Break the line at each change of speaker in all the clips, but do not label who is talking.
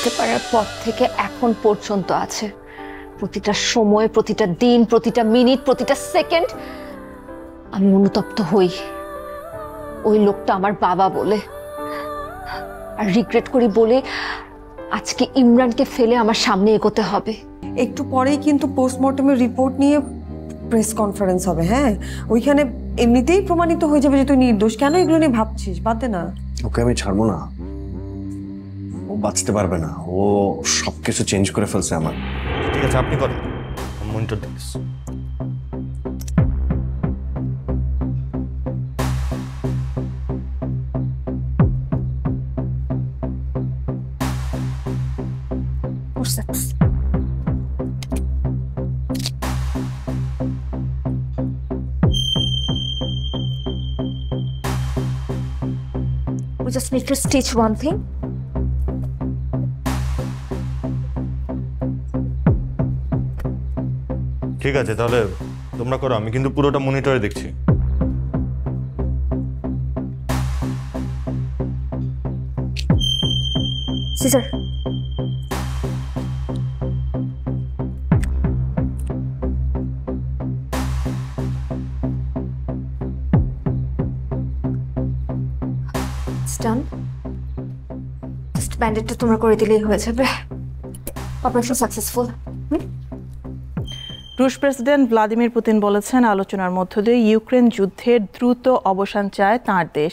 বুঝতে পারার পর থেকে এখন পর্যন্ত আছে। প্রতিটা সময়, প্রতিটা দিন, প্রতিটা মিনিট, প্রতিটা সেকেন্ড আমি অনুতপ্ত হই ওই লোকটা আমার বাবা বলে, আর রিগ্রেট করি বলে আজকে ইমরানকে ফেলে আমার সামনে এগোতে হবে।
একটু পরেই কিন্তু পোস্টমর্টমের রিপোর্ট নিয়ে প্রেস কনফারেন্স হবে। হ্যাঁ, ওইখানে এমনিতেই প্রমাণিত হয়ে যাবে যে তুই নির্দোষ। কেন এগুলো নিয়ে ভাবছিস? বাদ দে না।
ওকে আমি ছাড়বো না, ও বাঁচতে পারবে না, ও সবকিছু চেঞ্জ করে ফেলছে আমার।
ঠিক আছে, আপনি করেন, মনিটর দেখতেছি।
We just need to stitch one thing.
ঠিক আছে, তাহলে তোমরা করো, আমি কিন্তু পুরোটা মনিটরে দেখছি।
Caesar. It's done. Just bandage তোমরা করে দিলেই হয়ে যাবে। Operation successful.
রুশ প্রেসিডেন্ট ভ্লাদিমির পুতিন বলেছেন, আলোচনার মধ্য দিয়ে ইউক্রেন যুদ্ধের দ্রুত অবসান চায় তাঁর দেশ।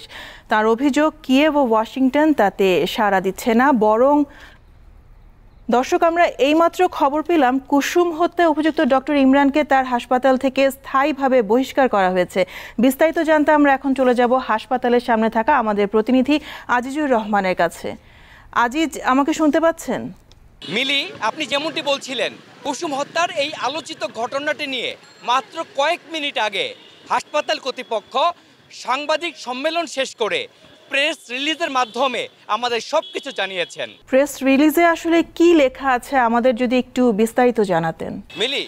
তার অভিযোগ, কিয়েভ ও ওয়াশিংটন তাতে সাড়া দিচ্ছে না, বরং দর্শক আমরা এইমাত্র খবর পেলাম কুসুম হত্যায় অভিযুক্ত ডক্টর ইমরানকে তার হাসপাতাল থেকে স্থায়ীভাবে বহিষ্কার করা হয়েছে। বিস্তারিত জানতে আমরা এখন চলে যাব হাসপাতালের সামনে থাকা আমাদের প্রতিনিধি আজিজুর রহমানের কাছে। আজিজ, আমাকে শুনতে পাচ্ছেন?
মিলি, আপনি যেমনটি বলছিলেন, কুসুম হত্যার এই আলোচিত ঘটনাটি নিয়ে মাত্র কয়েক মিনিট আগে হাসপাতাল কর্তৃপক্ষ সাংবাদিক সম্মেলন শেষ করে প্রেস রিলিজের মাধ্যমে আমাদের সবকিছু জানিয়েছেন।
প্রেস রিলিজে আসলে কি লেখা আছে আমাদের যদি একটু বিস্তারিত জানাতেন।
মিলি,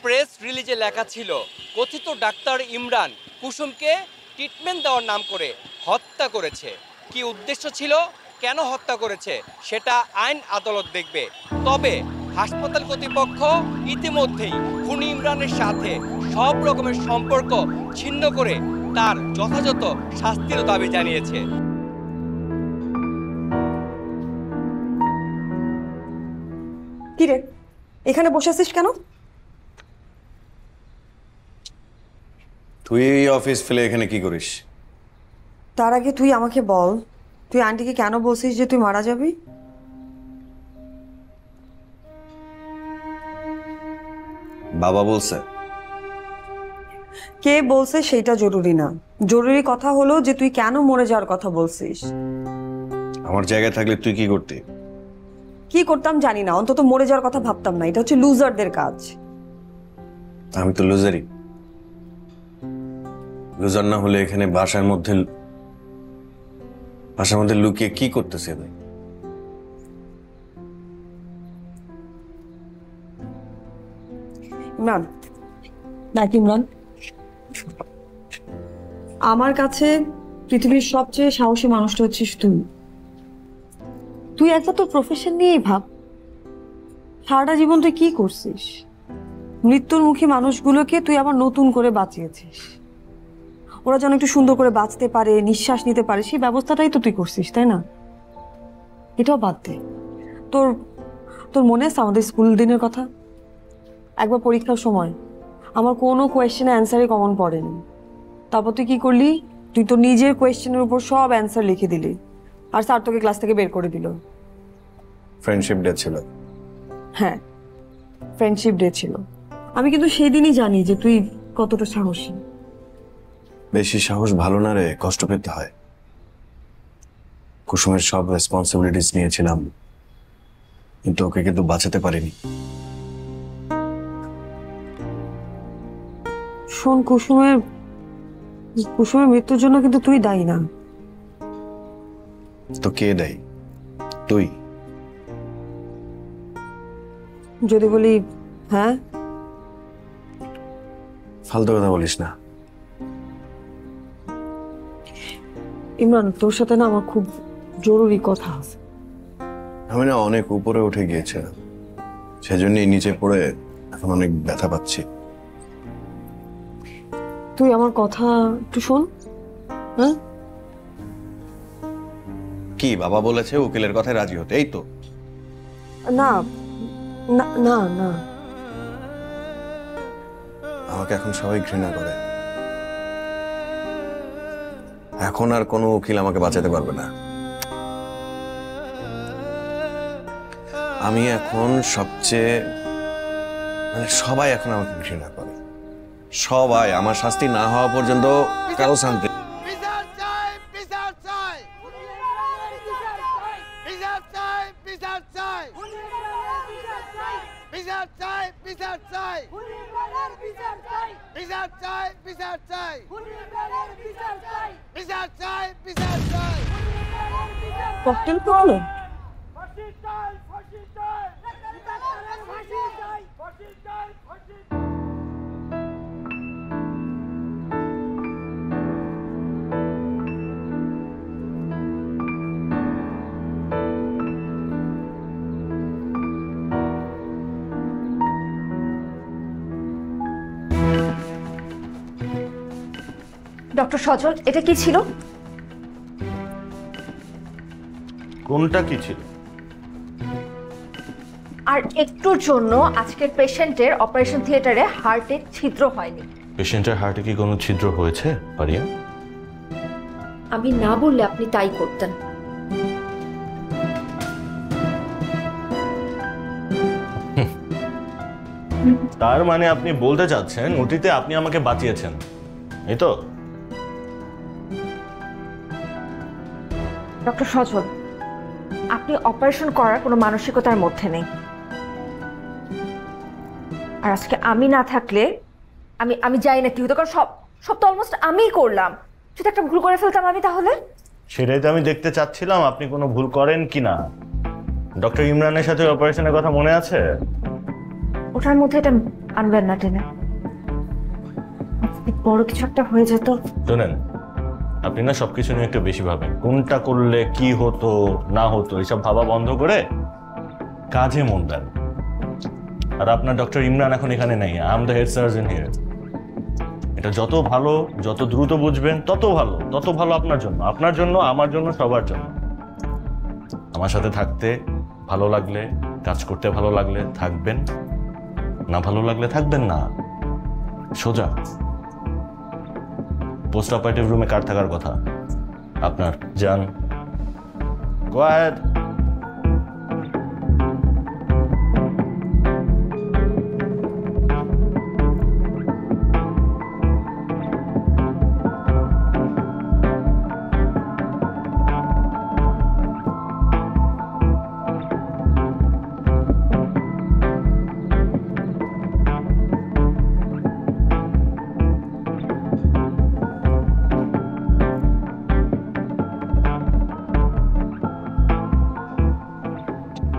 প্রেস রিলিজে লেখা ছিল, কথিত ডাক্তার ইমরান কুসুমকে ট্রিটমেন্ট দেওয়ার নাম করে হত্যা করেছে। কি উদ্দেশ্য ছিল, কেন হত্যা করেছে সেটা আইন আদালত দেখবে। তবে হাসপাতাল কর্তৃপক্ষ ইতিমধ্যেই খুনি ইমরানের সাথে সব রকমের সম্পর্ক ছিন্ন করে তার যথাযথ শাস্তির দাবি জানিয়েছে।
কি রে, এখানে বসে আছিস কেন?
তুই এই অফিস ফেলে এখানে কি করিস?
তার আগে তুই আমাকে বল, তুই আন্টিকে কেন বলছিস যে তুই মারা যাবি?
বাবা বলছে।
কে বলছে সেটা জরুরি না, জরুরি কথা হলো যে তুই কেন মরে যাওয়ার কথা বলছিস।
আমার জায়গায় থাকলে তুই কি করতি?
কি করতাম জানি না, অন্তত মরে যাওয়ার কথা ভাবতাম না। এটা হচ্ছে লুজারদের কাজ।
আমি তো লুজারই। লুজার না হলে এখানে বাসার মধ্যে লুকিয়ে কি করতেছে?
ইমরান, দেখ ইমরান, আমার কাছে পৃথিবীর সবচেয়ে সাহসী মানুষটা হচ্ছিস তুই। তুই একটা তোর প্রফেশন নিয়েই ভাব। সারাটা জীবন তুই কি করছিস? মৃত্যুর মুখী মানুষগুলোকে তুই আবার নতুন করে বাঁচিয়েছিস। ওরা যেন একটু সুন্দর করে বাঁচতে পারে, নিঃশ্বাস নিতে পারে, সেই ব্যবস্থাটাই তো তুই করছিস, তাই না? এটাও বাদ দে। তোর তোর মনে আছে আমাদের স্কুল দিনের কথা? একবার পরীক্ষার সময় আমার কোনো কোয়েশ্চেনের অ্যান্সারই কমন পড়েনি। তারপর তুই কি করলি? তুই তো নিজের কোয়েশ্চেনের উপর সব অ্যান্সার লিখে দিলি, আর স্যার তোকে ক্লাস থেকে বের করে দিল।
ফ্রেন্ডশিপ ডে ছিল।
হ্যাঁ, ফ্রেন্ডশিপ ডে ছিল। আমি কিন্তু সেই দিনই জানি যে তুই কতটা সাহসী।
বেশি সাহস ভালো না রে, কষ্ট পেতে হয়। কুসুমের সব রেসপন্সিবিলিটিস নিয়েছিলাম, কিন্তু ওকে কিন্তু বাঁচাতে পারিনি।
শোন, কুসুমের মৃত্যুর জন্য কিন্তু তুই দায়ী না।
তো কে দায়ী? তুই?
যদি বলি হ্যাঁ।
ফালতু কথা বলিস না।
ইমরান, তোর সাথে না আমার খুব জরুরি কথা আছে।
আমি না অনেক উপরে উঠে গিয়েছিলাম, সেজন্যই নিচে পড়ে এখন অনেক ব্যথা পাচ্ছি।
তুই আমার কথা একটু শোন। হ্যাঁ,
কি বাবা বলেছে উকিলের কথায় রাজি হতে, এই তো।
না না না না,
আমাকে এখন সবাই ঘৃণা করে। এখন আর কোনো উকিল আমাকে বাঁচাতে পারবে না। আমি এখন সবচেয়ে সবাই এখন আমাকে ঘৃণা করে। সবাই আমার শাস্তি না হওয়া পর্যন্ত কারো শান্তি।
বিচার চাই, বিচার চাই, বিচার চাই, বিচার চাই, বিচার চাই, বিচার চাই, বিচার চাই, বিচার চাই, বিচার চাই, বিচার চাই।
ককটেল করলো।
ডক্টর সজল, এটা কি ছিল?
কোনটা কি ছিল?
আর একটুর জন্য আজকের পেশেন্টের অপারেশন থিয়েটারে হার্টে ছিদ্র হয়নি।
পেশেন্টের হার্টে কি কোনো ছিদ্র হয়েছে পারিয়া?
আমি না বললে আপনি তাই করতেন।
তার মানে আপনি বলতে চাচ্ছেন ওটিতে আপনি আমাকে বাঁচিয়েছেন, এই তো?
ডক্টর সজল, আপনি অপারেশন করার কোনো মানসিকতার মধ্যে নেই। আর আজকে আমি না থাকলে আমি যাই না কি হতো, কারণ সব তো অলমোস্ট আমিই করলাম। যদি একটা ভুল করে ফেলতাম আমি, তাহলে?
সেটাই তো আমি দেখতে চাচ্ছিলাম আপনি কোনো ভুল করেন কিনা। ডক্টর ইমরানের সাথে অপারেশনের কথা মনে আছে?
ওটার মধ্যে এটা আনবেন না টেনে, বড় কিছু একটা হয়ে যেত।
শোনেন, আপনি না সবকিছু নিয়ে একটু বেশি ভাবেন। কোনটা করলে কি হতো না হতো এসব ভাবা বন্ধ করে কাজে মন দেন। আর আপনার ডক্টর ইমরান এখন এখানে নেই, I am the head surgeon here. এটা যত ভালো, যত দ্রুত বুঝবেন তত ভালো আপনার জন্য, আমার জন্য, সবার জন্য। আমার সাথে থাকতে ভালো লাগলে, কাজ করতে ভালো লাগলে থাকবেন, না ভালো লাগলে থাকবেন না। সোজা। পোস্ট অপারেটিভ রুমে কার থাকার কথা? আপনার। যান। Go ahead.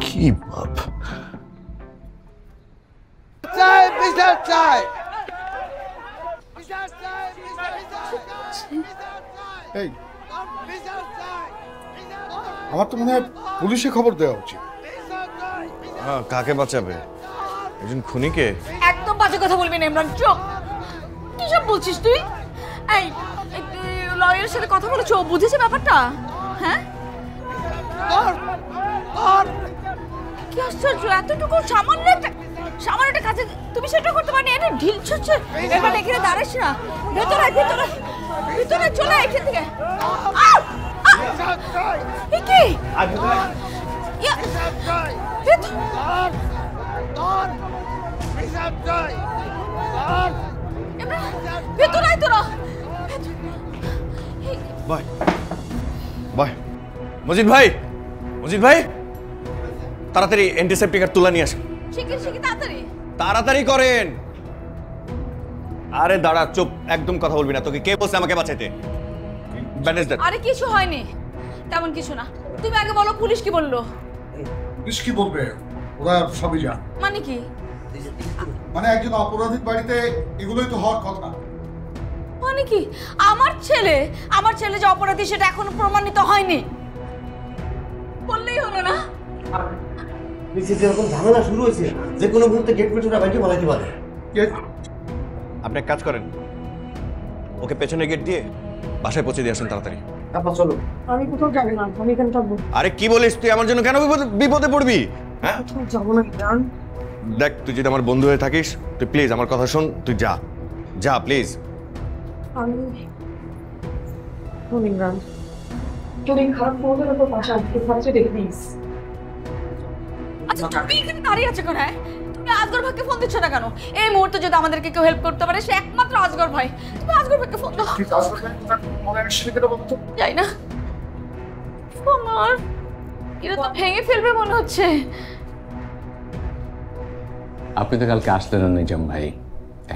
কি বাপ!
চাই, বিচার চাই, বিচার চাই, বিচার চাই,
এই
বিচার চাই,
আমার তো মনে হয় পুলিশে খবর দেওয়া উচিত।
কাকে বাঁচাবে? একজন খুনিকে?
একদম বাজে কথা বলবি না ইমরান, চুপ। কি সব বলছিস তুই? এই লয়ারের সাথে কথা বলেছো, ও বুঝেছে ব্যাপারটা? হ্যাঁ, কি আশ্চর্য, এতটুকু সামান্য একটা কাজে তুমি সেটা করতে পারনি। এটা ঢিল ছুটছে। এবার এখানে দাঁড়াস না, ভেতরে ভিতরে চলে এখান থেকে। কি ভেতরে আয় তোরা।
Bye bye. মজিদ ভাই, মজিদ ভাই, তাড়াতাড়ি অ্যান্টিসেপ্টিক আর তুলা নিয়ে আসেন।
শিখে তাড়াতাড়ি
তাড়াতাড়ি করেন। আরে দাঁড়া, চুপ, একদম কথা বলবি না। তোকে কে বলছে আমাকে বাঁচাইতে? ব্যান্ডেজ দেন।
আরে কিছু হয়নি, তেমন কিছু না। তুমি আগে বলো পুলিশ কি বললো?
পুলিশ কি বলবে? ওরা সবই জানে।
মানে কি?
মানে একজন অপরাধীর বাড়িতে এগুলোই তো হওয়ার কথা।
মানে কি? আমার ছেলে যে অপরাধী সেটা এখনো প্রমাণিত হয়নি, বললেই হলো না?
যেরকম ঝামেলা শুরু হয়েছে যে কোনো মুহূর্তে গেট পেছনে বাইকে বলাইতে পারে।
আপনি এক কাজ করেন, ওকে পেছনে গেট দিয়ে বাসায় পৌঁছে দিয়ে আসুন তাড়াতাড়ি।
তারপর চলো।
আমি কোথাও যাবো না, আমি এখানে থাকবো।
আরে কি বলিস তুই? আমার জন্য কেন বিপদে পড়বি? হ্যাঁ
কোথাও যাবো না ইমরান।
দেখ, তুই যদি আমার বন্ধু হয়ে থাকিস, তুই প্লিজ আমার কথা শোন, তুই যা যা প্লিজ।
আমি শোন ইমরান, যদি খারাপ খবর হলে তো পাশে আসতে পারছি দেখ প্লিজ।
আচ্ছা তুমি এখানে দাঁড়িয়ে আছো কেন? হ্যাঁ তুমি আজগর ভাইকে ফোন দিচ্ছ না কেন? এই মুহূর্তে যদি আমাদেরকে কেউ হেল্প করতে পারে সে একমাত্র আজগর ভাই। তুমি আজগর ভাইকে ফোন দাও। যাই না ফোন আর এটা তো ভেঙে ফেলবে মনে হচ্ছে।
আপনি তো কালকে আসলেন না নিজাম ভাই।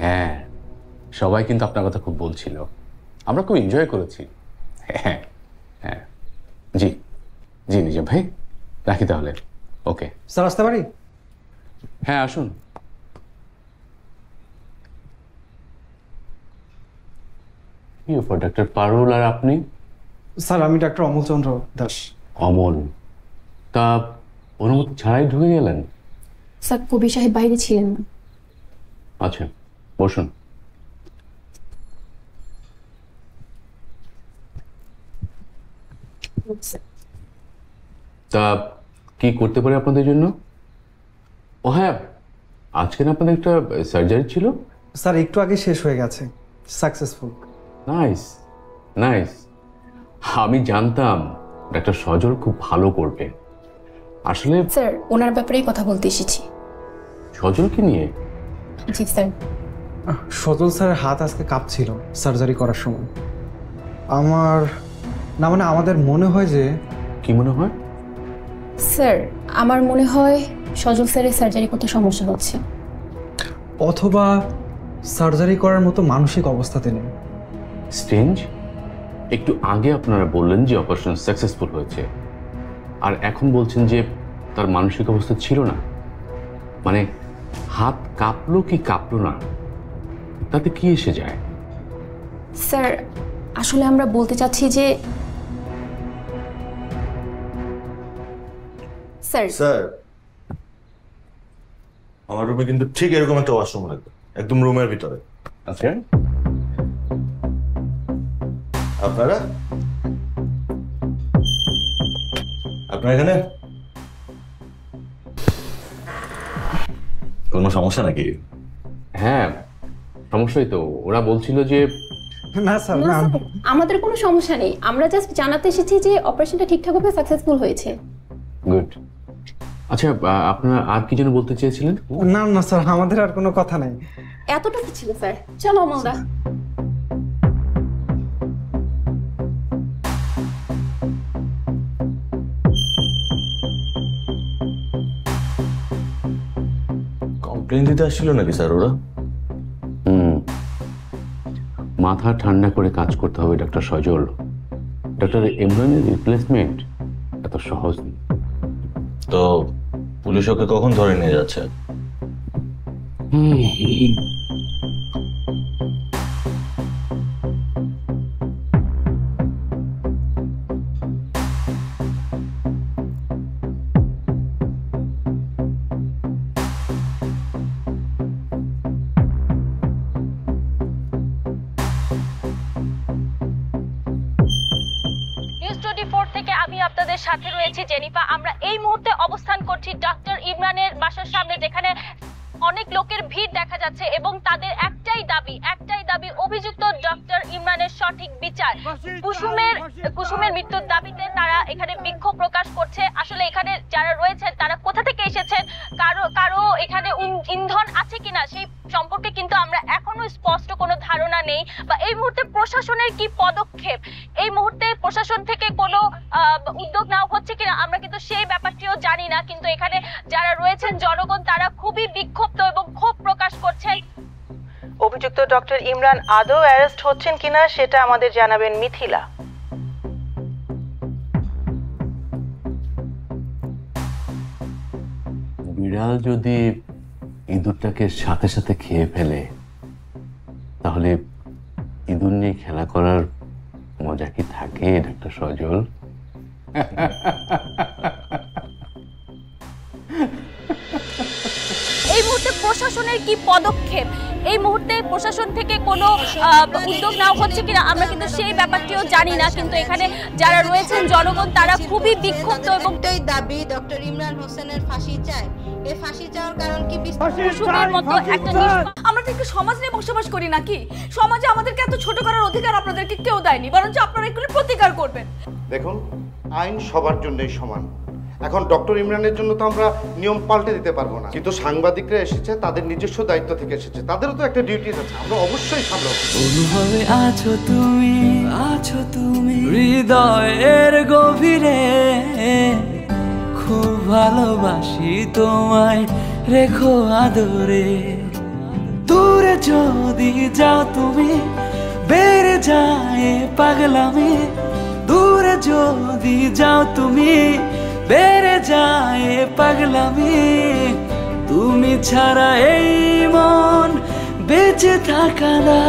হ্যাঁ, সবাই কিন্তু আপনার কথা খুব বলছিল, আমরা খুব এনজয় করেছি। হ্যাঁ হ্যাঁ, জি জি নিজাম ভাই, রাখি তাহলে। ওকে
স্যার, আসতে পারি?
হ্যাঁ আসুন। কি ব্যাপার ডাক্তার পারুল আর আপনি?
স্যার, আমি ডাক্তার অমলচন্দ্র দাস।
অমল, তা অনুমতি ছাড়াই ঢুকে গেলেন?
স্যার, কবি সাহেব বাইরে ছিলেন না।
আচ্ছা, বসুন। তা কি করতে পারি আপনাদের জন্য? ও হ্যাঁ, আজকে না আপনাদের একটা সার্জারি ছিল?
স্যার, একটু আগে শেষ হয়ে গেছে, সাকসেসফুল।
Nice nice. আমি জানতাম ডাক্তার সজল খুব ভালো করবে। আসলে
স্যার, ওনার ব্যাপারেই কথা বলতে এসেছি।
সজলকে নিয়ে?
জি স্যার।
সজল স্যারের হাত আজকে কাঁপছিল সার্জারি করার সময়। আমাদের মনে হয় যে।
কি মনে হয়?
স্যার, আমার মনে হয় সজল স্যারের সার্জারি করতে সমস্যা হচ্ছে,
অথবা সার্জারি করার মতো মানসিক অবস্থাতে নেই।
স্ট্রেঞ্জ, একটু আগে আপনারা বললেন যে অপারেশন সাকসেসফুল হয়েছে, আর এখন বলছেন যে তার মানসিক অবস্থা ছিল না। মানে হাত কাঁপলো কি কাঁপলো না, তাতে কি এসে যায়?
স্যার আসলে আমরা বলতে চাচ্ছি যে
স্যার, আমার রুমে কিন্তু ঠিক এরকম একটা ওয়াশরুম লাগবে, একদম রুমের ভিতরে।
আচ্ছা,
আপনারা এখানে কোনো সমস্যা নাকি?
হ্যাঁ, সমস্যাই তো। ওরা বলছিল যে
না স্যার, না
আমাদের কোনো সমস্যা নেই, আমরা জাস্ট জানাতে এসেছি যে অপারেশনটা ঠিকঠাকভাবে সাকসেসফুল হয়েছে।
গুড। আচ্ছা, আপনারা আর কি যেন বলতে চেয়েছিলেন?
না না স্যার, আমাদের আর কোনো কথা নাই।
এতটুকু ছিল স্যার। চলো অমলদা।
কমপ্লেন দিতে আসছিল নাকি স্যার ওরা?
মাথা ঠান্ডা করে কাজ করতে হবে ডাক্তার সজল। ডাক্তার ইমরানের রিপ্লেসমেন্ট এত সহজ নেই।
তো পুলিশ ওকে কখন ধরে নিয়ে যাচ্ছে?
থেকে আমি আপনাদের সাথে রয়েছি জেনিফা। আমরা এই মুহূর্তে অবস্থান করছি ডক্টর ইমরানের বাসার সামনে, যেখানে অনেক লোকের ভিড় দেখা যাচ্ছে এবং তাদের একটাই দাবি অভিযুক্ত ডক্টর ইমরানের সঠিক বিচার। কুসুমের মৃত্যুর দাবিতে তারা এখানে বিক্ষোভ প্রকাশ করছে। আসলে এখানে যারা রয়েছেন তারা কোথা থেকে এসেছেন, কারো এখানে ইন্ধন আছে কিনা সেই সম্পর্কে কিন্তু আমরা এখনো স্পষ্ট কোনো ধারণা নেই, বা এই মুহূর্তে প্রশাসনের কি পদক্ষেপ, এই মুহূর্তে প্রশাসন থেকে কোনো উদ্যোগ নেওয়া হচ্ছে কিনা আমরা কিন্তু সেই ব্যাপারটিও জানি না। কিন্তু এখানে যারা রয়েছেন জনগণ তারা খুবই বিক্ষুব্ধ এবং ক্ষোভ প্রকাশ করছেন।
অভিযুক্ত ডক্টর ইমরান আদৌ অ্যারেস্ট হচ্ছেন কিনা সেটা আমাদের জানাবেন মিথিলা।
বিড়াল যদি ইঁদুরটাকে সাথে সাথে খেয়ে ফেলে তাহলে ইঁদুর নিয়ে খেলা করার মজা কি থাকে ডাক্তার সজল?
এই মুহূর্তে প্রশাসনের কি পদক্ষেপ, এই মুহূর্তে প্রশাসন থেকে কোনো উদ্যোগ নেওয়া হচ্ছে কিনা আমরা কিন্তু সেই ব্যাপারটিও জানি না। কিন্তু এখানে যারা রয়েছেন জনগণ তারা খুবই বিক্ষুব্ধ এবং
দাবি ডক্টর ইমরান হোসেনের ফাঁসি চায়। এই ফাঁসি চাওয়ার কারণ কি
কুসুমের মতো একটা
আমরা তো একটু সমাজ নিয়ে বসবাস করি নাকি? সমাজে আমাদেরকে এত ছোট করার অধিকার আপনাদেরকে কেউ দেয়নি, বরঞ্চ আপনারা এগুলো প্রতিকার করবেন।
দেখুন, আইন সবার জন্যই সমান। এখন ডক্টর ইমরানের জন্য তো আমরা নিয়ম পাল্টে দিতে পারবো না, কিন্তু সাংবাদিকরা এসেছে তাদের নিজস্ব দায়িত্ব থেকে এসেছে, তাদেরও তো একটা ডিউটি আছে, আমরা অবশ্যই সামলাবো।
অনুভবে আছো তুমি হৃদয়ের গভীরে, খুব ভালোবাসি তোমায়, রেখো আদরে। দূরে যদি যাও তুমি বেড়ে যায় পাগলামি, দূরে যদি যাও তুমি বেড়ে যায় পাগলামি, তুমি ছাড়া এই মন বেঁচে থাকা না।